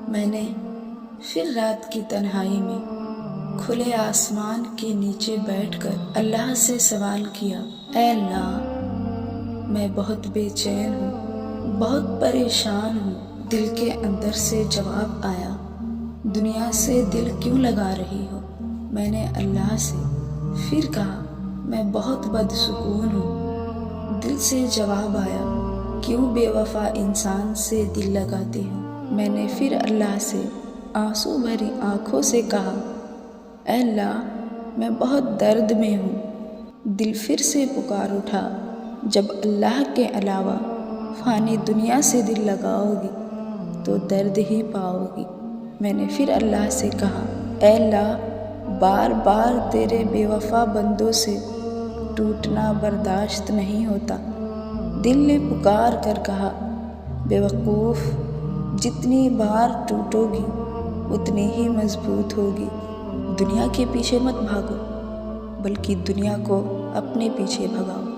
میں نے پھر رات کی تنہائی میں کھلے آسمان کے نیچے بیٹھ کر اللہ سے سوال کیا، اے اللہ میں بہت بے چین ہوں، بہت پریشان ہوں۔ دل کے اندر سے جواب آیا، دنیا سے دل کیوں لگا رہی ہو؟ میں نے اللہ سے پھر کہا، میں بہت بدسکون ہوں۔ دل سے جواب آیا، کیوں بے وفا انسان سے دل لگاتی ہوں؟ میں نے پھر اللہ سے آنسو بھری آنکھوں سے کہا، اے اللہ میں بہت درد میں ہوں۔ دل پھر سے پکار اٹھا، جب اللہ کے علاوہ فانی دنیا سے دل لگاؤ گی تو درد ہی پاؤ گی۔ میں نے پھر اللہ سے کہا، اے اللہ بار بار تیرے بے وفا بندوں سے ٹوٹنا برداشت نہیں ہوتا۔ دل نے پکار کر کہا، بے وقوف، جتنی بار ٹوٹو گی اتنی ہی مضبوط ہوگی۔ دنیا کے پیچھے مت بھاگو بلکہ دنیا کو اپنے پیچھے بھگاؤ۔